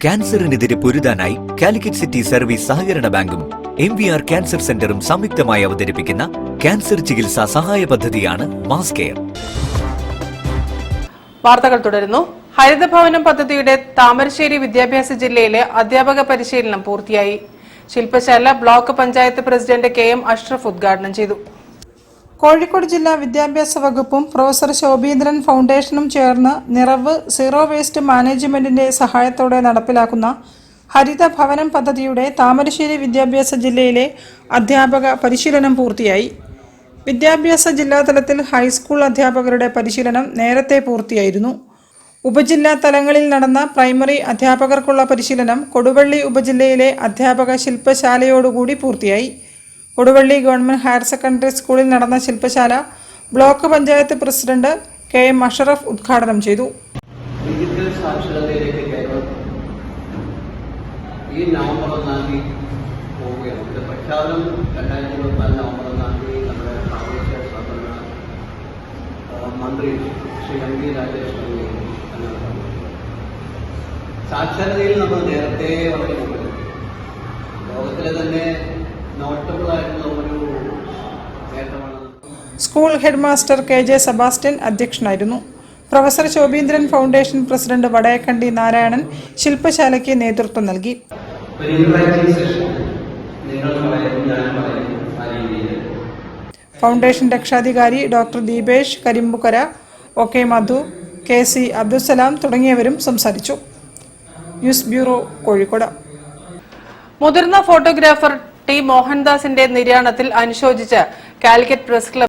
ക്യാൻസറിനെതിരെ പൊരുതാനായി Calicut city service സഹകരണ ബാങ്കും MVR cancer സെന്ററും സംയുക്തമായി അവതരിപ്പിക്കുന്ന ക്യാൻസർ ചികിത്സാ സഹായ പദ്ധതിയാണ് മാസ് കെയർ. വാർത്തകൾ തുടരുന്നു. ഹരിതഭവനം പദ്ധതിയുടെ താമരശ്ശേരി വിദ്യാഭ്യാസ ജില്ലയിലെ അധ്യാപക പരിശീലനം പൂർത്തിയായി. ശില്പശാല block panchayat president KM Ashraf ഉദ്ഘാടനം ചെയ്തു. കോഴിക്കോട് ജില്ലാ വിദ്യാഭ്യാസ വകുപ്പും പ്രൊഫസർ ശോഭീന്ദ്രൻ ഫൗണ്ടേഷനും ചേർന്ന് നിറവ് സീറോ വേസ്റ്റ് മാനേജ്മെന്റിന്റെ സഹായത്തോടെ നടപ്പിലാക്കുന്ന ഹരിതഭവനം പദ്ധതിയുടെ താമരശ്ശേരി വിദ്യാഭ്യാസ ജില്ലയിലെ അധ്യാപക പരിശീലനം പൂർത്തിയായി. വിദ്യാഭ്യാസ ജില്ലാതലത്തിൽ ഹൈസ്കൂൾ അധ്യാപകരുടെ പരിശീലനം നേരത്തെ പൂർത്തിയായിരുന്നു. ഉപജില്ലാ തലങ്ങളിൽ നടന്ന പ്രൈമറി അധ്യാപകർക്കുള്ള പരിശീലനം കൊടുവള്ളി ഉപജില്ലയിലെ അധ്യാപക ശില്പശാലയോടുകൂടി പൂർത്തിയായി. കൊടുവള്ളി ഗവൺമെന്റ് ഹയർ സെക്കൻഡറി സ്കൂളിൽ നടന്ന ശില്പശാല block panchayat president KM Ashraf ഉദ്ഘാടനം ചെയ്തു. ഡിജിറ്റൽ സാക്ഷരതയിലേക്ക് ഈ നവംബർ 1 പോവുകയാണ്. ഇത് പ്രഖ്യാപനം 2024 നവംബർ 1 നമ്മുടെ പ്രാദേശിക സ്വതന്ത്ര മന്ത്രി ശ്രീ MV രാജേഷ് എന്നാണ്. സാക്ഷരതയിൽ നമ്മൾ നേരത്തെ വളരെ മുമ്പിൽ ലോകത്തിലെ തന്നെ നോട്ടബിൾ ആയിട്ടുള്ള ഒരു നേട്ടമാണ്. School head master KJ Sebastian അധ്യക്ഷനായിരുന്നു. Professor Shobheendran foundation president Vadayakkandi Narayanan ശില്പശാലയ്ക്ക് നേതൃത്വം നൽകി. ഫൗണ്ടേഷൻ രക്ഷാധികാരി doctor Deepesh Karimpukkara, OK Madhu, KC Abdussalam തുടങ്ങിയവരും സംസാരിച്ചു. News bureau, Kozhikode. മുതിർന്ന ഫോട്ടോഗ്രാഫർ T മോഹൻദാസിന്റെ നിര്യാണത്തിൽ അനുശോചിച്ച് കാലിക്കറ്റ് പ്രസ് ക്ലബ്